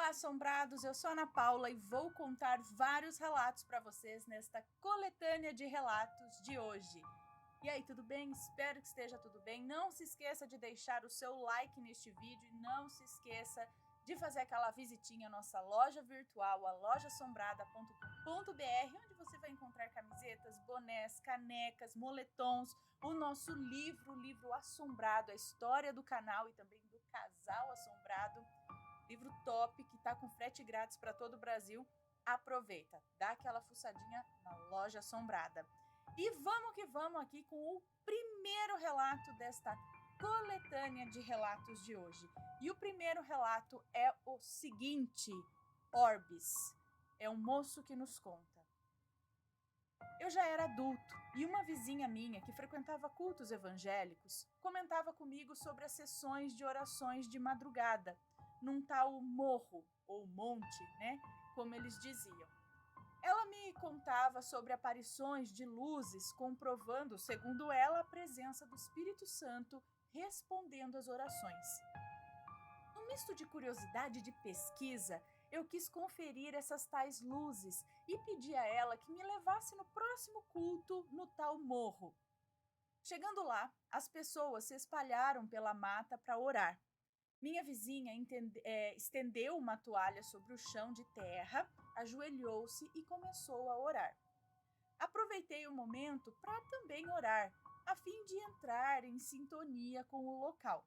Olá, assombrados! Eu sou a Ana Paula e vou contar vários relatos para vocês nesta coletânea de relatos de hoje. E aí, tudo bem? Espero que esteja tudo bem. Não se esqueça de deixar o seu like neste vídeo e não se esqueça de fazer aquela visitinha à nossa loja virtual, a lojaassombrada.com.br, onde você vai encontrar camisetas, bonés, canecas, moletons, o nosso livro, o livro Assombrado, a história do canal e também do casal assombrado. Livro top, que tá com frete grátis para todo o Brasil. Aproveita, dá aquela fuçadinha na loja assombrada. E vamos que vamos aqui com o primeiro relato desta coletânea de relatos de hoje. E o primeiro relato é o seguinte: Orbis. É um moço que nos conta. Eu já era adulto e uma vizinha minha que frequentava cultos evangélicos comentava comigo sobre as sessões de orações de madrugada num tal morro, ou monte, né? Como eles diziam. Ela me contava sobre aparições de luzes, comprovando, segundo ela, a presença do Espírito Santo respondendo às orações. Num misto de curiosidade e de pesquisa, eu quis conferir essas tais luzes e pedi a ela que me levasse no próximo culto no tal morro. Chegando lá, as pessoas se espalharam pela mata para orar. Minha vizinha estendeu uma toalha sobre o chão de terra, ajoelhou-se e começou a orar. Aproveitei o momento para também orar, a fim de entrar em sintonia com o local,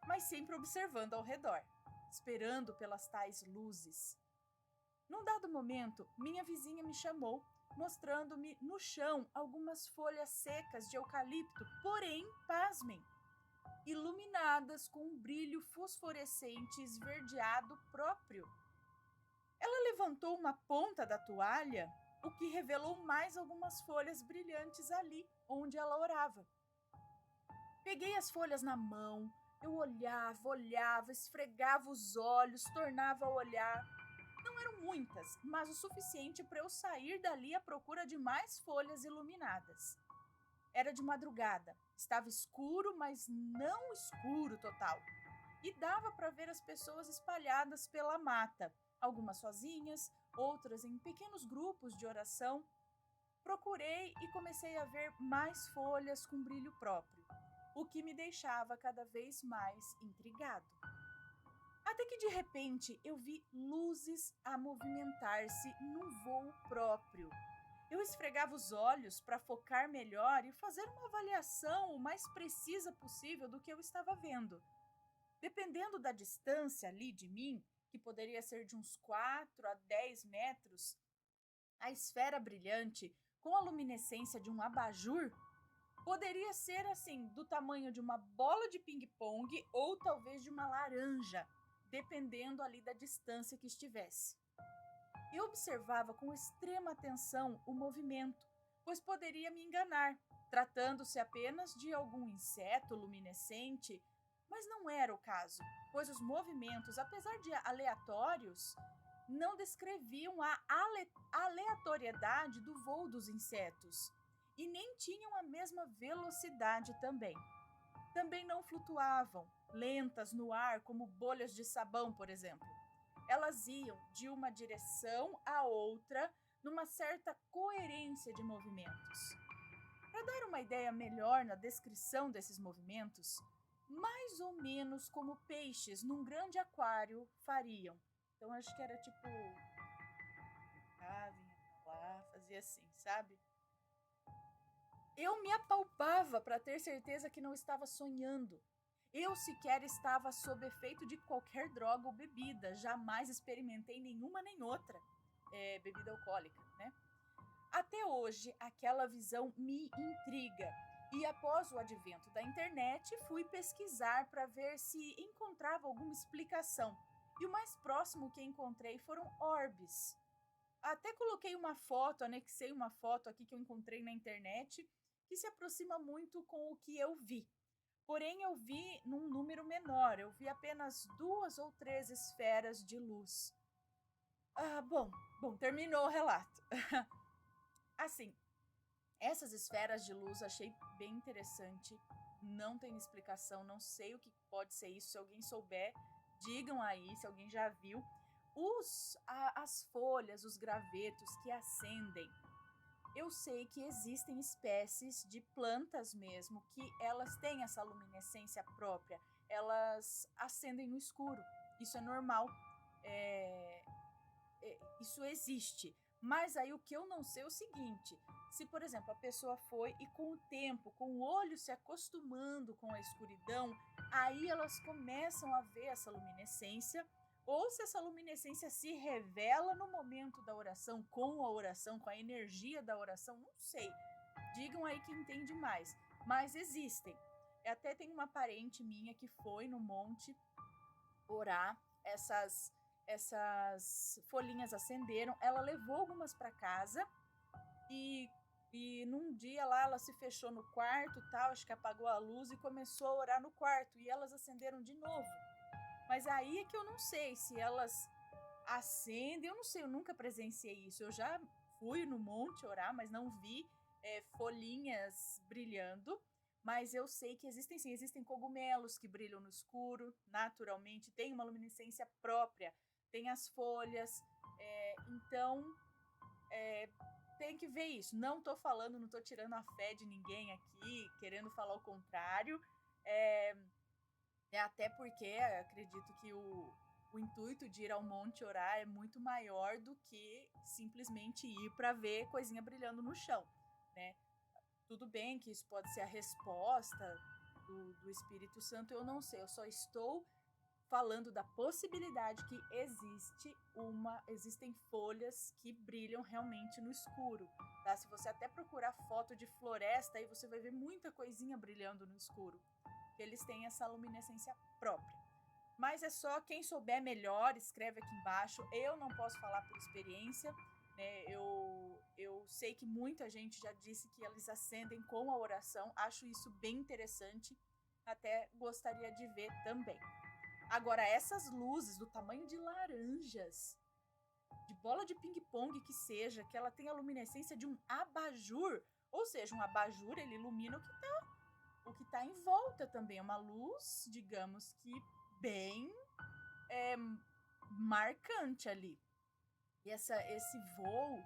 mas sempre observando ao redor, esperando pelas tais luzes. Num dado momento, minha vizinha me chamou, mostrando-me no chão algumas folhas secas de eucalipto, porém, pasmem, iluminadas com um brilho fosforescente esverdeado próprio. Ela levantou uma ponta da toalha, o que revelou mais algumas folhas brilhantes ali onde ela orava. Peguei as folhas na mão, eu olhava, esfregava os olhos, tornava a olhar. Não eram muitas, mas o suficiente para eu sair dali à procura de mais folhas iluminadas. Era de madrugada, estava escuro, mas não escuro total. E dava para ver as pessoas espalhadas pela mata, algumas sozinhas, outras em pequenos grupos de oração. Procurei e comecei a ver mais folhas com brilho próprio, o que me deixava cada vez mais intrigado. Até que de repente eu vi luzes a movimentar-se num voo próprio. Eu esfregava os olhos para focar melhor e fazer uma avaliação o mais precisa possível do que eu estava vendo. Dependendo da distância ali de mim, que poderia ser de uns 4 a 10 metros, a esfera brilhante, com a luminescência de um abajur, poderia ser assim, do tamanho de uma bola de ping-pong ou talvez de uma laranja, dependendo ali da distância que estivesse. Eu observava com extrema atenção o movimento, pois poderia me enganar, tratando-se apenas de algum inseto luminescente, mas não era o caso, pois os movimentos, apesar de aleatórios, não descreviam a aleatoriedade do voo dos insetos e nem tinham a mesma velocidade também. Também não flutuavam, lentas no ar como bolhas de sabão, por exemplo. Elas iam de uma direção a outra numa certa coerência de movimentos. Para dar uma ideia melhor na descrição desses movimentos, mais ou menos como peixes num grande aquário fariam. Então acho que era tipo, vinha pra lá, fazia assim, sabe? Eu me apalpava para ter certeza que não estava sonhando. Eu sequer estava sob efeito de qualquer droga ou bebida, jamais experimentei nenhuma nem outra bebida alcoólica, né? Até hoje, aquela visão me intriga e após o advento da internet, fui pesquisar para ver se encontrava alguma explicação. E o mais próximo que encontrei foram orbes. Até coloquei uma foto, anexei uma foto aqui que eu encontrei na internet, que se aproxima muito com o que eu vi. Porém, eu vi num número menor, eu vi apenas 2 ou 3 esferas de luz. Bom, terminou o relato. Assim, essas esferas de luz achei bem interessante, não tem explicação, não sei o que pode ser isso, se alguém souber, digam aí, se alguém já viu. As folhas, os gravetos que acendem, eu sei que existem espécies de plantas mesmo que elas têm essa luminescência própria, elas acendem no escuro, isso é normal, é, isso existe. Mas aí o que eu não sei é o seguinte: se, por exemplo, a pessoa foi e com o tempo, com o olho se acostumando com a escuridão, aí elas começam a ver essa luminescência, ou se essa luminescência se revela no momento da oração, com a oração, com a energia da oração, não sei. Digam aí quem entende mais. Mas existem. Até tem uma parente minha que foi no monte orar, essas folhinhas acenderam, ela levou algumas para casa e num dia lá ela se fechou no quarto, tal, acho que apagou a luz e começou a orar no quarto e elas acenderam de novo. Mas aí é que eu não sei se elas acendem, eu não sei, eu nunca presenciei isso. Eu já fui no monte orar, mas não vi folhinhas brilhando. Mas eu sei que existem sim, existem cogumelos que brilham no escuro, naturalmente, tem uma luminescência própria, tem as folhas, então tem que ver isso. Não tô falando, não tô tirando a fé de ninguém aqui, querendo falar o contrário, até porque acredito que o intuito de ir ao monte orar é muito maior do que simplesmente ir para ver coisinha brilhando no chão, né? Tudo bem que isso pode ser a resposta do Espírito Santo, eu não sei, eu só estou falando da possibilidade que existem folhas que brilham realmente no escuro, tá? Se você até procurar foto de floresta, aí você vai ver muita coisinha brilhando no escuro, que eles têm essa luminescência própria. Mas é só quem souber melhor, escreve aqui embaixo. Eu não posso falar por experiência, né? Eu sei que muita gente já disse que eles acendem com a oração. Acho isso bem interessante. Até gostaria de ver também. Agora, essas luzes do tamanho de laranjas, de bola de ping-pong que seja, que ela tem a luminescência de um abajur, ou seja, um abajur, ele ilumina o que tá em volta também. É uma luz, digamos que bem marcante ali. E esse voo,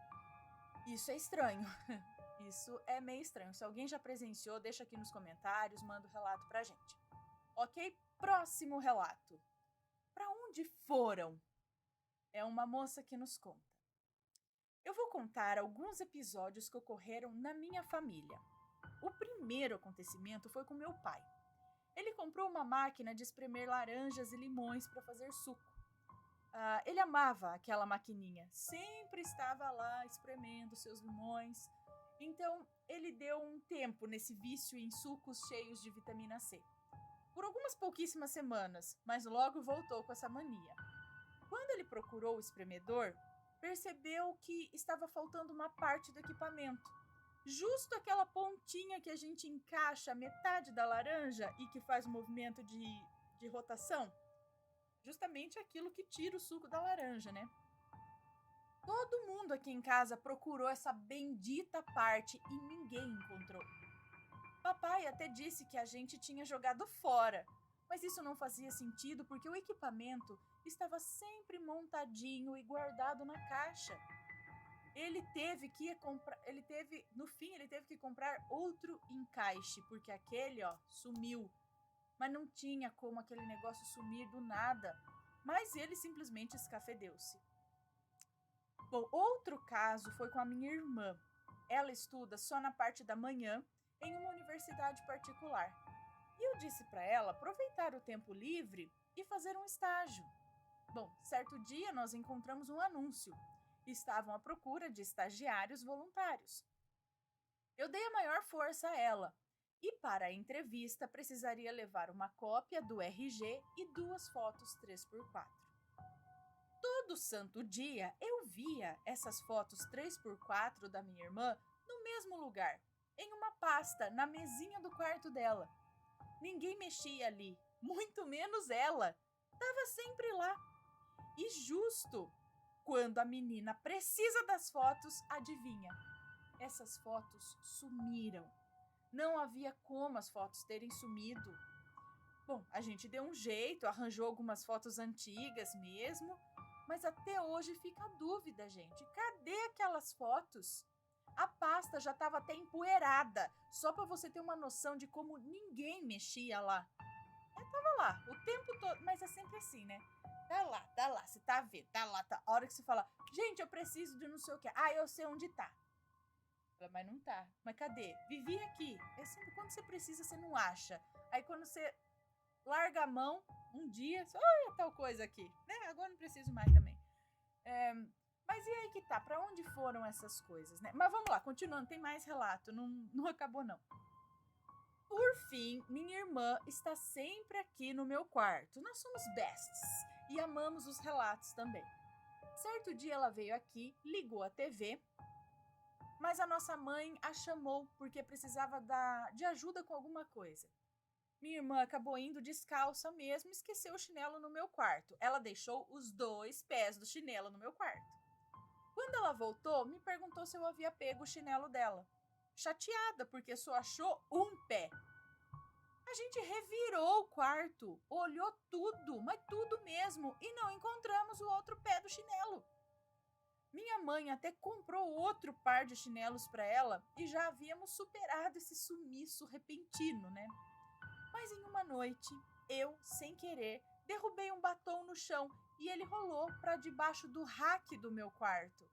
isso é estranho. Isso é meio estranho. Se alguém já presenciou, deixa aqui nos comentários, manda o relato pra gente. Ok? Próximo relato. Pra onde foram? É uma moça que nos conta. Eu vou contar alguns episódios que ocorreram na minha família. O primeiro acontecimento foi com meu pai. Ele comprou uma máquina de espremer laranjas e limões para fazer suco. Ele amava aquela maquininha, sempre estava lá espremendo seus limões. Então, ele deu um tempo nesse vício em sucos cheios de vitamina C. Por algumas pouquíssimas semanas, mas logo voltou com essa mania. Quando ele procurou o espremedor, percebeu que estava faltando uma parte do equipamento. Justo aquela pontinha que a gente encaixa a metade da laranja e que faz o movimento de rotação. Justamente aquilo que tira o suco da laranja, né? Todo mundo aqui em casa procurou essa bendita parte e ninguém encontrou. Papai até disse que a gente tinha jogado fora, mas isso não fazia sentido porque o equipamento estava sempre montadinho e guardado na caixa. No fim ele teve que comprar outro encaixe, porque aquele, sumiu. Mas não tinha como aquele negócio sumir do nada, mas ele simplesmente escafedeu-se. Bom, outro caso foi com a minha irmã. Ela estuda só na parte da manhã em uma universidade particular. E eu disse para ela aproveitar o tempo livre e fazer um estágio. Bom, certo dia nós encontramos um anúncio. Estavam à procura de estagiários voluntários. Eu dei a maior força a ela. E para a entrevista precisaria levar uma cópia do RG e 2 fotos 3x4. Todo santo dia eu via essas fotos 3x4 da minha irmã no mesmo lugar, em uma pasta na mesinha do quarto dela. Ninguém mexia ali, muito menos ela. Estava sempre lá. E justo quando a menina precisa das fotos, adivinha? Essas fotos sumiram. Não havia como as fotos terem sumido. Bom, a gente deu um jeito, arranjou algumas fotos antigas mesmo, Mas até hoje fica a dúvida, gente. Cadê aquelas fotos? A pasta já estava até empoeirada, só para você ter uma noção de como ninguém mexia lá. Tava lá o tempo todo, mas é sempre assim, né? Tá lá, você tá vendo, tá lá, tá. A hora que você fala, gente, eu preciso de não sei o que. Ah, eu sei onde tá. Mas não tá. Mas cadê? Vivi aqui. É sempre quando você precisa, você não acha. Aí quando você larga a mão, um dia, só, olha tal coisa aqui, né? Agora não preciso mais também. Mas e aí que tá? Pra onde foram essas coisas, né? Mas vamos lá, continuando, tem mais relato, não acabou não. Por fim, minha irmã está sempre aqui no meu quarto. Nós somos besties e amamos os relatos também. Certo dia ela veio aqui, ligou a TV, mas a nossa mãe a chamou porque precisava de ajuda com alguma coisa. Minha irmã acabou indo descalça mesmo e esqueceu o chinelo no meu quarto. Ela deixou os 2 pés do chinelo no meu quarto. Quando ela voltou, me perguntou se eu havia pego o chinelo dela. Chateada, porque só achou um pé. A gente revirou o quarto, olhou tudo, mas tudo mesmo, e não encontramos o outro pé do chinelo. Minha mãe até comprou outro par de chinelos para ela e já havíamos superado esse sumiço repentino, né? Mas em uma noite, eu, sem querer, derrubei um batom no chão e ele rolou para debaixo do rack do meu quarto.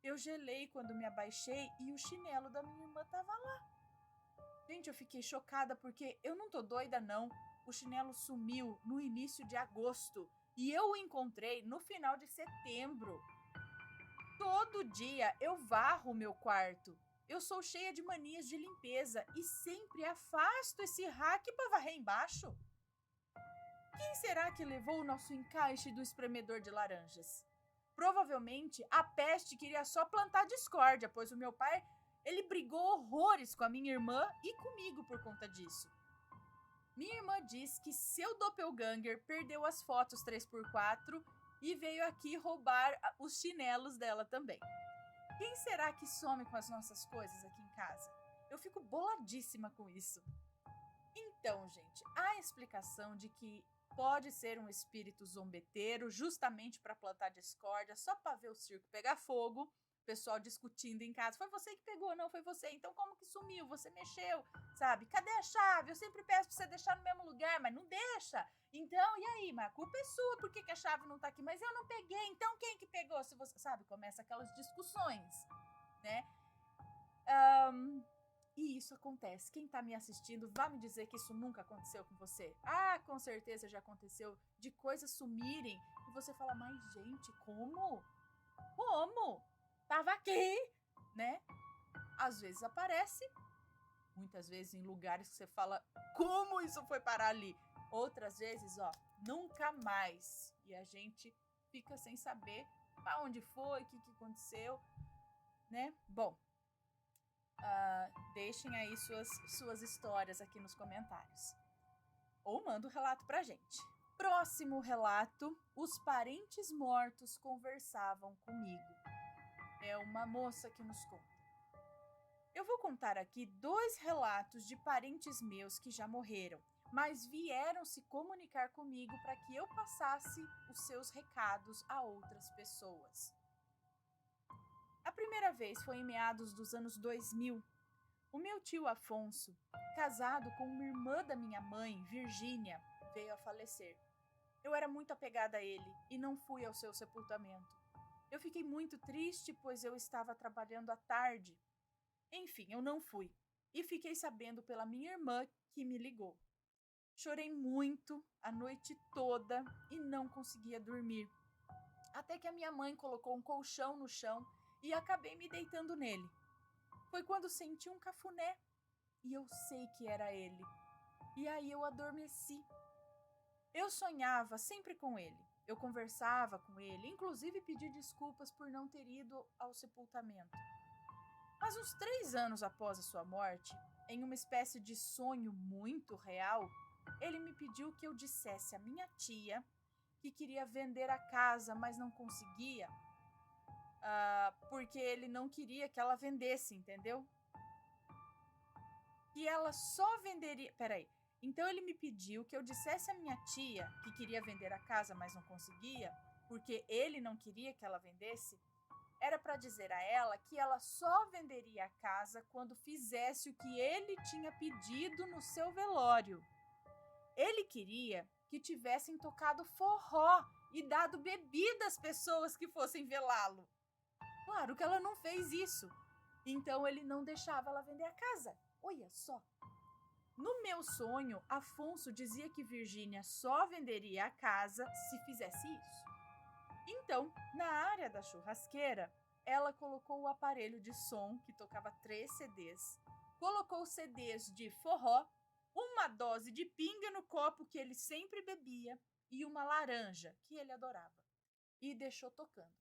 Eu gelei quando me abaixei e o chinelo da minha irmã estava lá. Gente, eu fiquei chocada porque eu não tô doida não. O chinelo sumiu no início de agosto e eu o encontrei no final de setembro. Todo dia eu varro o meu quarto. Eu sou cheia de manias de limpeza e sempre afasto esse rack para varrer embaixo. Quem será que levou o nosso encaixe do espremedor de laranjas? Provavelmente a peste queria só plantar discórdia, pois o meu pai, ele brigou horrores com a minha irmã e comigo por conta disso. Minha irmã diz que seu doppelganger perdeu as fotos 3x4 e veio aqui roubar os chinelos dela também. Quem será que some com as nossas coisas aqui em casa? Eu fico boladíssima com isso. Então, gente, a explicação de que pode ser um espírito zombeteiro justamente para plantar discórdia, só para ver o circo pegar fogo, o pessoal discutindo em casa, foi você que pegou, não foi você, então como que sumiu, você mexeu, sabe, cadê a chave, eu sempre peço para você deixar no mesmo lugar, mas não deixa, então e aí, mas a culpa é sua, por que a chave não tá aqui, mas eu não peguei, então quem que pegou, se você, sabe, começa aquelas discussões, né, e isso acontece. Quem tá me assistindo, vai me dizer que isso nunca aconteceu com você. Ah, com certeza já aconteceu de coisas sumirem e você fala, mas gente, como? Como? Tava aqui, né? Às vezes aparece, muitas vezes em lugares que você fala, como isso foi parar ali? Outras vezes, ó, nunca mais. E a gente fica sem saber pra onde foi, o que aconteceu, né? Bom, deixem aí suas histórias aqui nos comentários. Ou manda o relato pra gente. Próximo relato: os parentes mortos conversavam comigo. É uma moça que nos conta. Eu vou contar aqui 2 relatos de parentes meus que já morreram, mas vieram se comunicar comigo para que eu passasse os seus recados a outras pessoas. A primeira vez foi em meados dos anos 2000. O meu tio Afonso, casado com uma irmã da minha mãe, Virgínia, veio a falecer. Eu era muito apegada a ele e não fui ao seu sepultamento. Eu fiquei muito triste, pois eu estava trabalhando à tarde. Enfim, eu não fui e fiquei sabendo pela minha irmã que me ligou. Chorei muito a noite toda e não conseguia dormir. Até que a minha mãe colocou um colchão no chão e acabei me deitando nele. Foi quando senti um cafuné e eu sei que era ele. E aí eu adormeci. Eu sonhava sempre com ele. Eu conversava com ele, inclusive pedi desculpas por não ter ido ao sepultamento. Mas uns 3 anos após a sua morte, em uma espécie de sonho muito real, ele me pediu que eu dissesse à minha tia que queria vender a casa, mas não conseguia, porque ele não queria que ela vendesse, entendeu? Que ela só venderia... Peraí. Então ele me pediu que eu dissesse à minha tia, que queria vender a casa, mas não conseguia, porque ele não queria que ela vendesse, era para dizer a ela que ela só venderia a casa quando fizesse o que ele tinha pedido no seu velório. Ele queria que tivessem tocado forró e dado bebida às pessoas que fossem velá-lo. Claro que ela não fez isso. Então ele não deixava ela vender a casa. Olha só. No meu sonho, Afonso dizia que Virgínia só venderia a casa se fizesse isso. Então, na área da churrasqueira, ela colocou o aparelho de som que tocava 3 CDs, colocou CDs de forró, uma dose de pinga no copo que ele sempre bebia e uma laranja que ele adorava, e deixou tocando.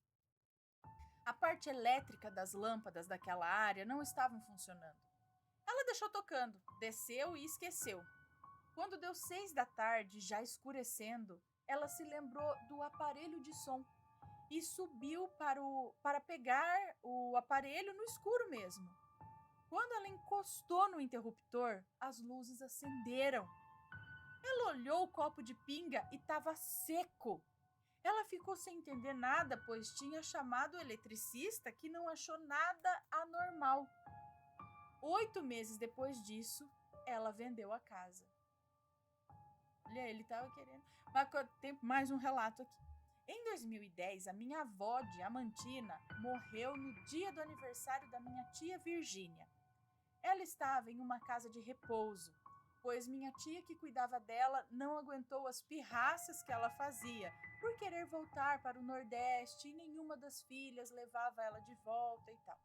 A parte elétrica das lâmpadas daquela área não estavam funcionando. Ela deixou tocando, desceu e esqueceu. Quando deu 6 da tarde, já escurecendo, ela se lembrou do aparelho de som e subiu para pegar o aparelho no escuro mesmo. Quando ela encostou no interruptor, as luzes acenderam. Ela olhou o copo de pinga e estava seco. Ela ficou sem entender nada, pois tinha chamado o eletricista que não achou nada anormal. 8 meses depois disso, ela vendeu a casa. Olha, ele estava querendo... Mas tem mais um relato aqui. Em 2010, a minha avó, Diamantina, morreu no dia do aniversário da minha tia Virgínia. Ela estava em uma casa de repouso, pois minha tia que cuidava dela não aguentou as pirraças que ela fazia por querer voltar para o Nordeste e nenhuma das filhas levava ela de volta e tal.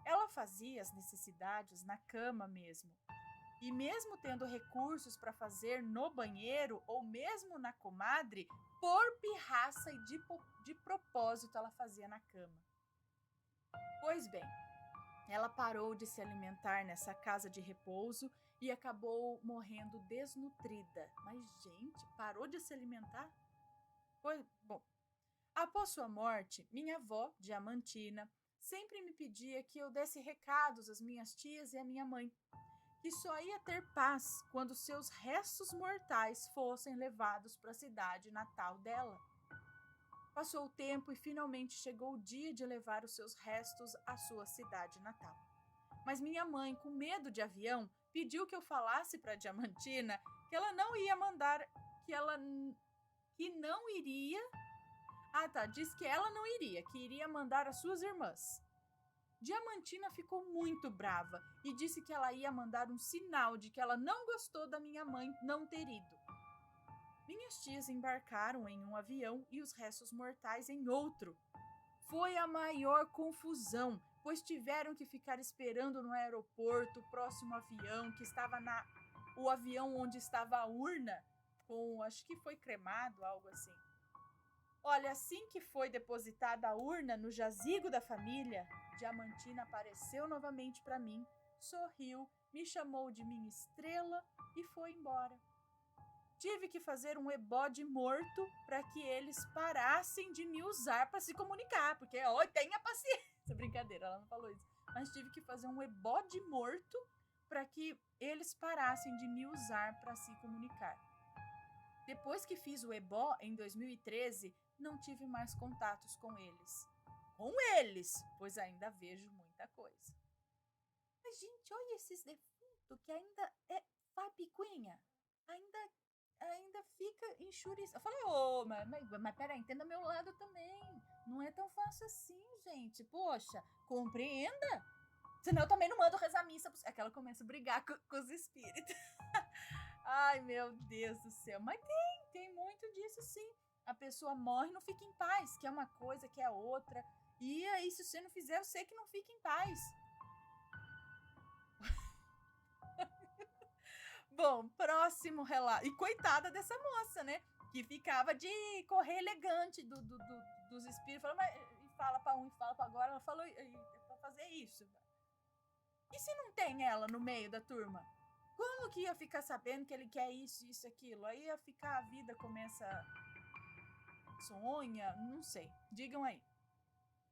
Ela fazia as necessidades na cama mesmo. E mesmo tendo recursos para fazer no banheiro ou mesmo na comadre, por pirraça e de propósito ela fazia na cama. Pois bem, ela parou de se alimentar nessa casa de repouso e acabou morrendo desnutrida. Mas, gente, parou de se alimentar? Pois, bom, após sua morte, minha avó, Diamantina, sempre me pedia que eu desse recados às minhas tias e à minha mãe, que só ia ter paz quando seus restos mortais fossem levados para a cidade natal dela. Passou o tempo e finalmente chegou o dia de levar os seus restos à sua cidade natal. Mas minha mãe, com medo de avião, pediu que eu falasse para Diamantina que ela não ia mandar, que não iria... diz que ela não iria, que iria mandar as suas irmãs. Diamantina ficou muito brava e disse que ela ia mandar um sinal de que ela não gostou da minha mãe não ter ido. Minhas tias embarcaram em um avião e os restos mortais em outro. Foi a maior confusão, pois tiveram que ficar esperando no aeroporto o próximo avião, que estava o avião onde estava a urna, acho que foi cremado, algo assim. Olha, assim que foi depositada a urna no jazigo da família, Diamantina apareceu novamente para mim, sorriu, me chamou de minha estrela e foi embora. Tive que fazer um ebode morto para que eles parassem de me usar para se comunicar, porque, tenha paciência. Brincadeira, ela não falou isso. Mas tive que fazer um ebode morto para que eles parassem de me usar para se comunicar. Depois que fiz o ebó, em 2013, não tive mais contatos com eles. Pois ainda vejo muita coisa. Mas, gente, olha esses defuntos que ainda faz picuinha. Ainda fica enxuriçado. Eu falei, mas peraí, entenda meu lado também. Não é tão fácil assim, gente. Poxa, compreenda. Senão eu também não mando rezar missa. Aquela começa a brigar com os espíritos. Ai, meu Deus do céu. Mas tem muito disso sim. A pessoa morre e não fica em paz, que é uma coisa, que é outra. E aí, se você não fizer, eu sei que não fica em paz. Bom, próximo relato. E coitada dessa moça, né? Que ficava de correr elegante dos espíritos. E fala pra um e fala pra agora. Ela falou pra fazer isso. E se não tem ela no meio da turma? Como que ia ficar sabendo que ele quer isso, isso, aquilo? Aí ia ficar, a vida começa... Sonha? Não sei. Digam aí.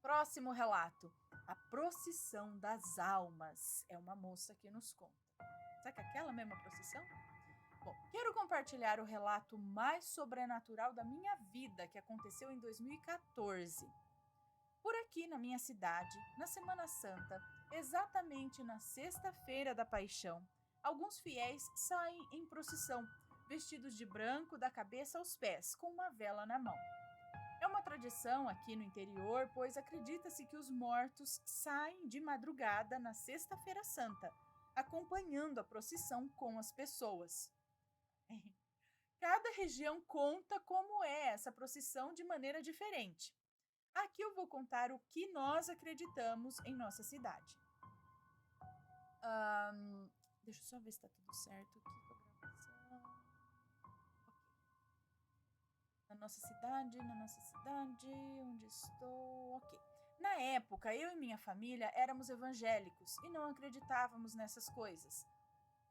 Próximo relato. A procissão das almas. É uma moça que nos conta. Será que é aquela mesma procissão? Bom, quero compartilhar o relato mais sobrenatural da minha vida que aconteceu em 2014. Por aqui na minha cidade, na Semana Santa, exatamente na Sexta-feira da Paixão, alguns fiéis saem em procissão, vestidos de branco da cabeça aos pés, com uma vela na mão. É uma tradição aqui no interior, pois acredita-se que os mortos saem de madrugada na Sexta-feira Santa, acompanhando a procissão com as pessoas. Cada região conta como é essa procissão de maneira diferente. Aqui eu vou contar o que nós acreditamos em nossa cidade. Deixa eu só ver se está tudo certo aqui com a gravação. Na nossa cidade, onde estou? Ok. Na época, eu e minha família éramos evangélicos e não acreditávamos nessas coisas.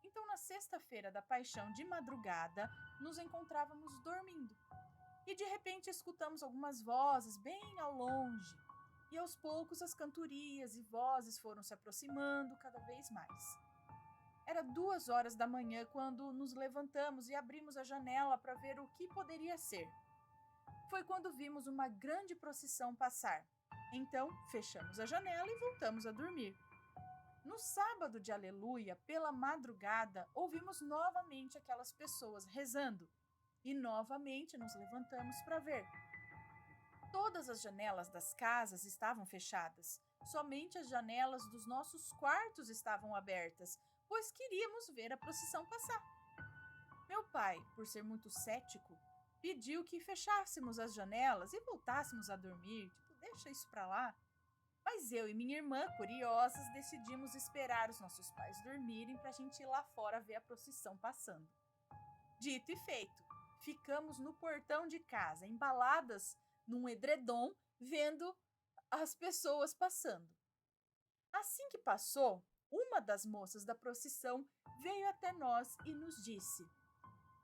Então, na Sexta-feira da Paixão de madrugada, nos encontrávamos dormindo. E de repente escutamos algumas vozes bem ao longe. E aos poucos as cantorias e vozes foram se aproximando cada vez mais. Era 2 horas da manhã quando nos levantamos e abrimos a janela para ver o que poderia ser. Foi quando vimos uma grande procissão passar. Então, fechamos a janela e voltamos a dormir. No sábado de Aleluia, pela madrugada, ouvimos novamente aquelas pessoas rezando. E novamente nos levantamos para ver. Todas as janelas das casas estavam fechadas. Somente as janelas dos nossos quartos estavam abertas, pois queríamos ver a procissão passar. Meu pai, por ser muito cético, pediu que fechássemos as janelas e voltássemos a dormir. Deixa isso para lá. Mas eu e minha irmã, curiosas, decidimos esperar os nossos pais dormirem para a gente ir lá fora ver a procissão passando. Dito e feito, ficamos no portão de casa, embaladas num edredom, vendo as pessoas passando. Assim que passou, uma das moças da procissão veio até nós e nos disse: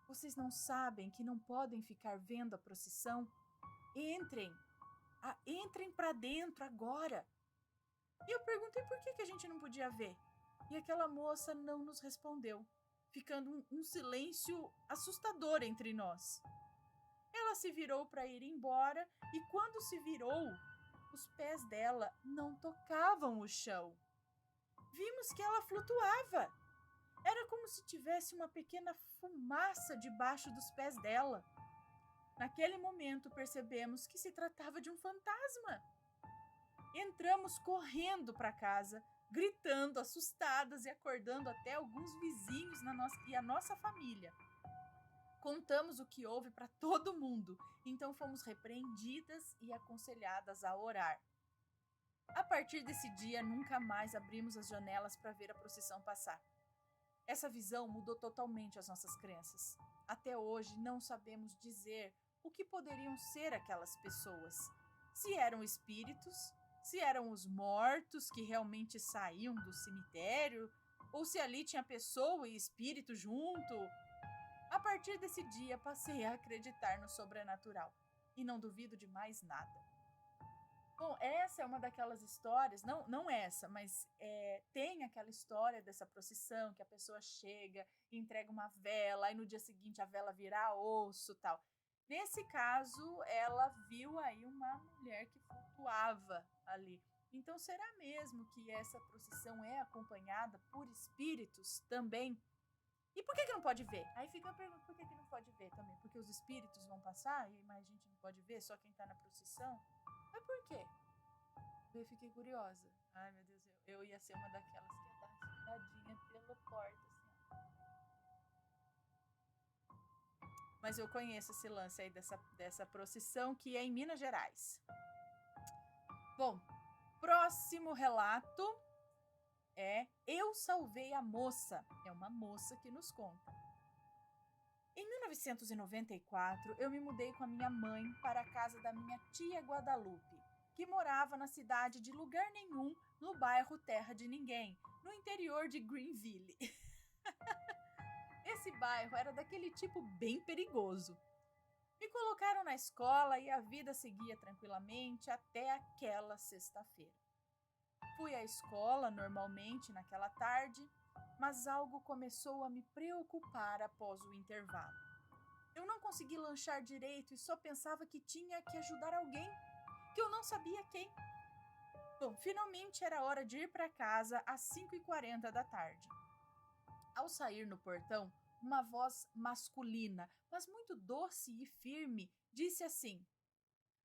"Vocês não sabem que não podem ficar vendo a procissão? Entrem para dentro agora." E eu perguntei por que a gente não podia ver. E aquela moça não nos respondeu, ficando um silêncio assustador entre nós. Ela se virou para ir embora e quando se virou, os pés dela não tocavam o chão. Vimos que ela flutuava. Era como se tivesse uma pequena fumaça debaixo dos pés dela. Naquele momento percebemos que se tratava de um fantasma. Entramos correndo para casa, gritando, assustadas e acordando até alguns vizinhos e a nossa família. Contamos o que houve para todo mundo, então fomos repreendidas e aconselhadas a orar. A partir desse dia, nunca mais abrimos as janelas para ver a procissão passar. Essa visão mudou totalmente as nossas crenças. Até hoje, não sabemos dizer o que poderiam ser aquelas pessoas. Se eram espíritos, se eram os mortos que realmente saíam do cemitério, ou se ali tinha pessoa e espírito junto. A partir desse dia, passei a acreditar no sobrenatural e não duvido de mais nada. Bom, essa é uma daquelas histórias, não essa, mas tem aquela história dessa procissão que a pessoa chega e entrega uma vela e no dia seguinte a vela vira osso e tal. Nesse caso, ela viu aí uma mulher que flutuava ali. Então, será mesmo que essa procissão é acompanhada por espíritos também? E por que não pode ver? Aí fica a pergunta, por que não pode ver também? Porque os espíritos vão passar e mais gente não pode ver, só quem está na procissão? Mas por quê? Eu fiquei curiosa. Ai, meu Deus, eu ia ser uma daquelas que ia dar risadinha pela porta, assim. Mas eu conheço esse lance aí dessa procissão que é em Minas Gerais. Bom, próximo relato é Eu Salvei a Moça. É uma moça que nos conta. Em 1994, eu me mudei com a minha mãe para a casa da minha tia Guadalupe, que morava na cidade de lugar nenhum, no bairro Terra de Ninguém, no interior de Greenville. Esse bairro era daquele tipo bem perigoso. Me colocaram na escola e a vida seguia tranquilamente até aquela sexta-feira. Fui à escola normalmente naquela tarde mas algo começou a me preocupar após o intervalo. Eu não consegui lanchar direito e só pensava que tinha que ajudar alguém, que eu não sabia quem. Bom, finalmente era hora de ir para casa às 5h40 da tarde. Ao sair no portão, uma voz masculina, mas muito doce e firme, disse assim: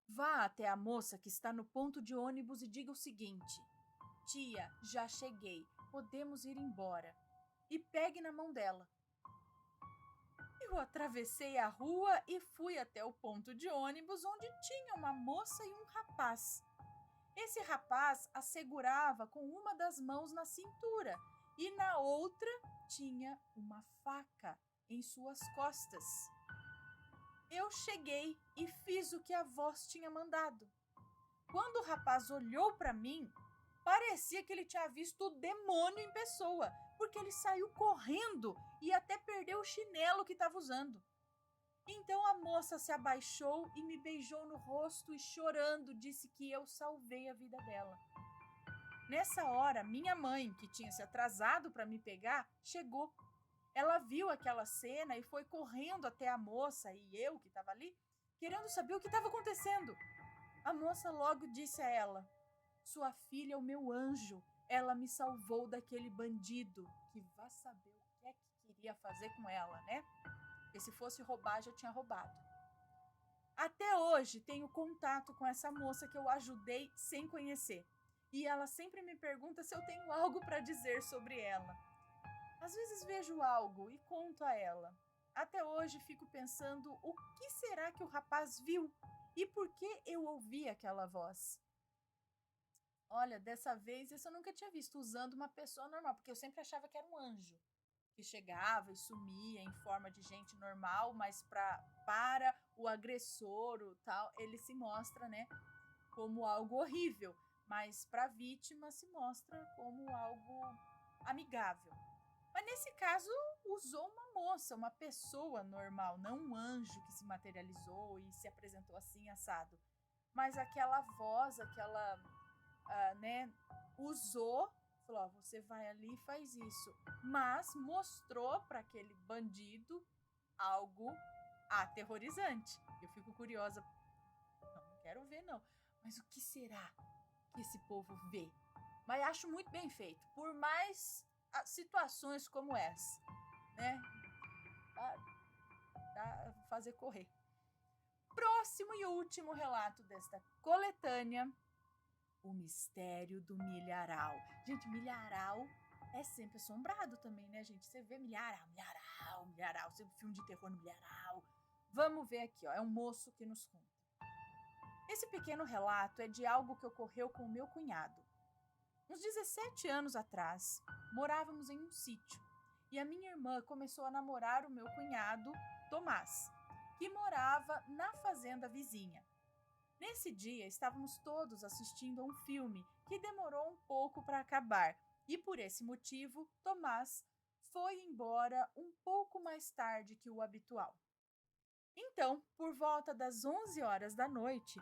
"Vá até a moça que está no ponto de ônibus e diga o seguinte: tia, já cheguei, podemos ir embora. E pegue na mão dela." Eu atravessei a rua e fui até o ponto de ônibus, onde tinha uma moça e um rapaz. Esse rapaz a segurava com uma das mãos na cintura e na outra tinha uma faca em suas costas. Eu cheguei e fiz o que a voz tinha mandado. Quando o rapaz olhou para mim, parecia que ele tinha visto o demônio em pessoa, porque ele saiu correndo e até perdeu o chinelo que estava usando. Então a moça se abaixou e me beijou no rosto e, chorando, disse que eu salvei a vida dela. Nessa hora, minha mãe, que tinha se atrasado para me pegar, chegou. Ela viu aquela cena e foi correndo até a moça e eu, que estava ali, querendo saber o que estava acontecendo. A moça logo disse a ela: "Sua filha é o meu anjo. Ela me salvou daquele bandido, que vá saber o que é que queria fazer com ela, né? Porque se fosse roubar, já tinha roubado." Até hoje tenho contato com essa moça que eu ajudei sem conhecer. E ela sempre me pergunta se eu tenho algo para dizer sobre ela. Às vezes vejo algo e conto a ela. Até hoje fico pensando o que será que o rapaz viu e por que eu ouvi aquela voz. Olha, dessa vez isso eu nunca tinha visto usando uma pessoa normal, porque eu sempre achava que era um anjo que chegava e sumia em forma de gente normal, mas para o agressor, o tal, ele se mostra, né, como algo horrível, mas para a vítima se mostra como algo amigável. Mas nesse caso usou uma moça, uma pessoa normal, não um anjo que se materializou e se apresentou assim assado. Mas aquela voz, aquela, né, usou, falou: "Você vai ali e faz isso." Mas mostrou para aquele bandido algo aterrorizante. Eu fico curiosa. Não quero ver não. Mas o que será que esse povo vê? Mas acho muito bem feito. Por mais situações como essa, né? Dá fazer correr. Próximo e último relato desta coletânea: o mistério do milharal. Gente, milharal é sempre assombrado também, né, gente? Você vê milharal, sempre filme de terror no milharal. Vamos ver aqui, ó, é um moço que nos conta. Esse pequeno relato é de algo que ocorreu com o meu cunhado. Uns 17 anos atrás, morávamos em um sítio e a minha irmã começou a namorar o meu cunhado, Tomás, que morava na fazenda vizinha. Nesse dia, estávamos todos assistindo a um filme que demorou um pouco para acabar e, por esse motivo, Tomás foi embora um pouco mais tarde que o habitual. Então, por volta das 11 horas da noite,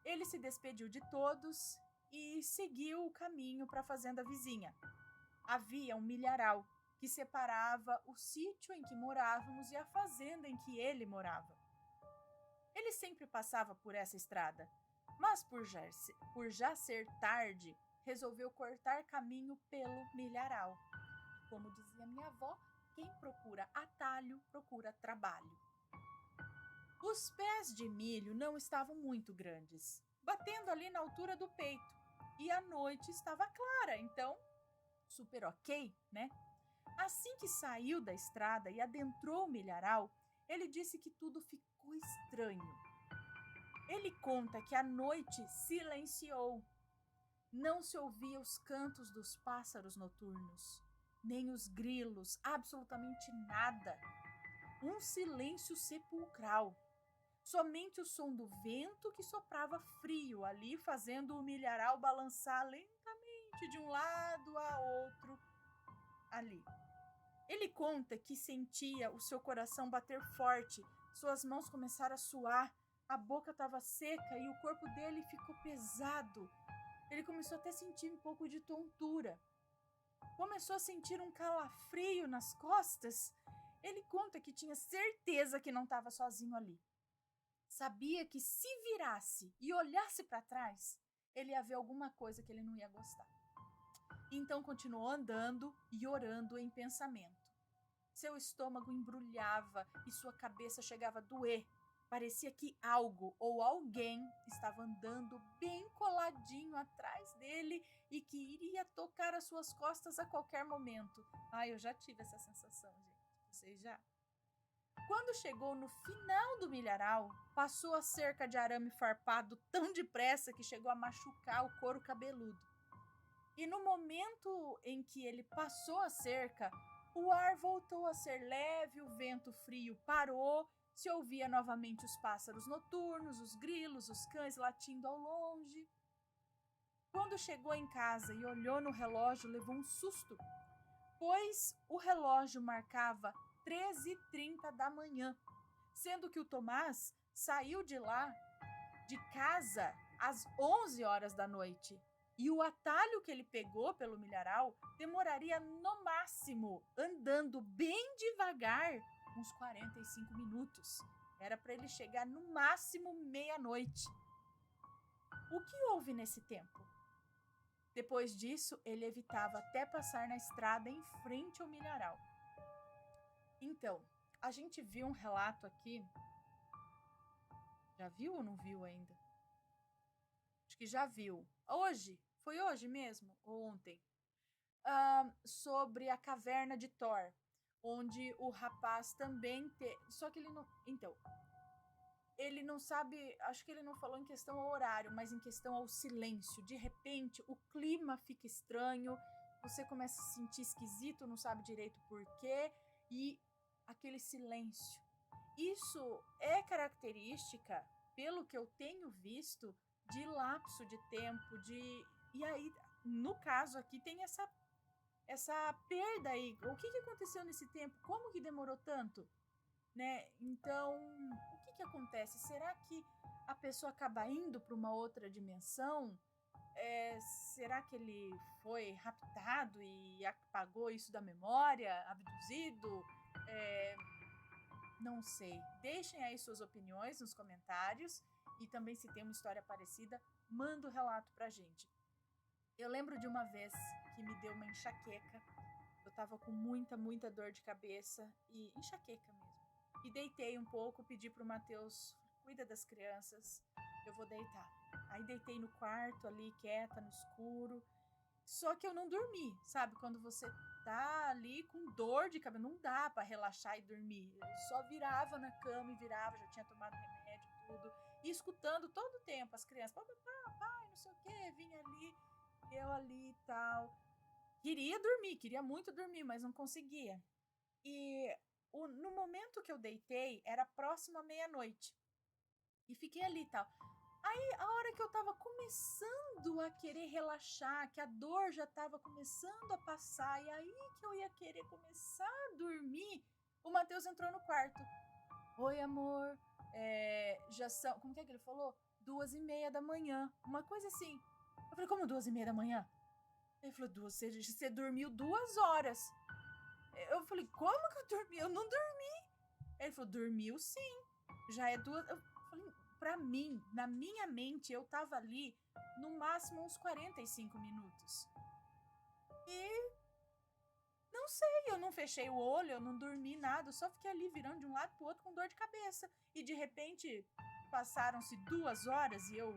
ele se despediu de todos e seguiu o caminho para a fazenda vizinha. Havia um milharal que separava o sítio em que morávamos e a fazenda em que ele morava. Ele sempre passava por essa estrada, mas por já ser tarde, resolveu cortar caminho pelo milharal. Como dizia minha avó, quem procura atalho, procura trabalho. Os pés de milho não estavam muito grandes, batendo ali na altura do peito, e a noite estava clara, então super ok, né? Assim que saiu da estrada e adentrou o milharal, ele disse que tudo ficou estranho. Ele conta que a noite silenciou. Não se ouvia os cantos dos pássaros noturnos, nem os grilos, absolutamente nada. Um silêncio sepulcral. Somente o som do vento que soprava frio ali, fazendo o milharal balançar lentamente de um lado a outro ali. Ele conta que sentia o seu coração bater forte, suas mãos começaram a suar, a boca estava seca e o corpo dele ficou pesado. Ele começou até a sentir um pouco de tontura. começou a sentir um calafrio nas costas. Ele conta que tinha certeza que não estava sozinho ali. Sabia que se virasse e olhasse para trás, ele ia ver alguma coisa que ele não ia gostar. Então continuou andando e orando em pensamento. Seu estômago embrulhava e sua cabeça chegava a doer. Parecia que algo ou alguém estava andando bem coladinho atrás dele e que iria tocar as suas costas a qualquer momento. Eu já tive essa sensação, gente. Vocês já? Quando chegou no final do milharal, passou a cerca de arame farpado tão depressa que chegou a machucar o couro cabeludo. E no momento em que ele passou a cerca, o ar voltou a ser leve, o vento frio parou, se ouvia novamente os pássaros noturnos, os grilos, os cães latindo ao longe. Quando chegou em casa e olhou no relógio, levou um susto, pois o relógio marcava 13h30 da manhã, sendo que o Tomás saiu de lá, de casa, às 11 horas da noite. E o atalho que ele pegou pelo milharal demoraria no máximo, andando bem devagar, uns 45 minutos. Era para ele chegar no máximo meia-noite. O que houve nesse tempo? Depois disso, ele evitava até passar na estrada em frente ao milharal. Então, a gente viu um relato aqui. Já viu ou não viu ainda? Acho que já viu. Hoje, foi hoje mesmo ou ontem? Sobre a caverna de Thor, onde o rapaz também só que ele não, então, ele não sabe, acho que ele não falou em questão ao horário, mas em questão ao silêncio. De repente, o clima fica estranho, você começa a se sentir esquisito, não sabe direito por quê, e aquele silêncio. Isso é característica, pelo que eu tenho visto, de lapso de tempo, e aí, no caso aqui, tem essa perda aí. O que aconteceu nesse tempo? Como que demorou tanto? Né? Então, o que acontece? Será que a pessoa acaba indo para uma outra dimensão? Será que ele foi raptado e apagou isso da memória? Abduzido? Não sei. Deixem aí suas opiniões nos comentários. E também, se tem uma história parecida, manda o relato pra gente. Eu lembro de uma vez que me deu uma enxaqueca. Eu tava com muita dor de cabeça e enxaqueca mesmo. E deitei um pouco, pedi pro Matheus, cuida das crianças, eu vou deitar. Aí deitei no quarto ali, quieta, no escuro. Só que eu não dormi, sabe? Quando você tá ali com dor de cabeça, não dá pra relaxar e dormir. Eu só virava na cama e virava, já tinha tomado remédio e tudo. E escutando todo o tempo as crianças, papai, não sei o quê, vinha ali, eu ali e tal. Queria muito dormir, mas não conseguia. E no momento que eu deitei, era próximo à meia-noite. E fiquei ali e tal. Aí, a hora que eu tava começando a querer relaxar, que a dor já tava começando a passar, e aí que eu ia querer começar a dormir, o Matheus entrou no quarto. Oi, amor. Já são... Como que é que ele falou? 2h30 da manhã. Uma coisa assim. Eu falei, como 2h30 da manhã? Ele falou, você dormiu 2 horas. Eu falei, como que eu dormi? Eu não dormi. Ele falou, dormiu sim. Já é 2. Eu falei, pra mim, na minha mente, eu tava ali no máximo uns 45 minutos. E não sei, eu não fechei o olho, eu não dormi nada, eu só fiquei ali virando de um lado pro outro com dor de cabeça. E de repente passaram-se 2 horas e eu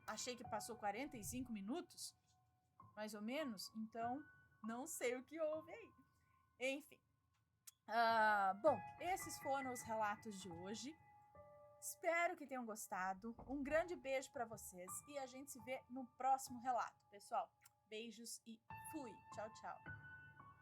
achei que passou 45 minutos, mais ou menos. Então, não sei o que houve aí. Enfim. Bom, esses foram os relatos de hoje. Espero que tenham gostado. Um grande beijo para vocês e a gente se vê no próximo relato. Pessoal, beijos e fui. Tchau, tchau.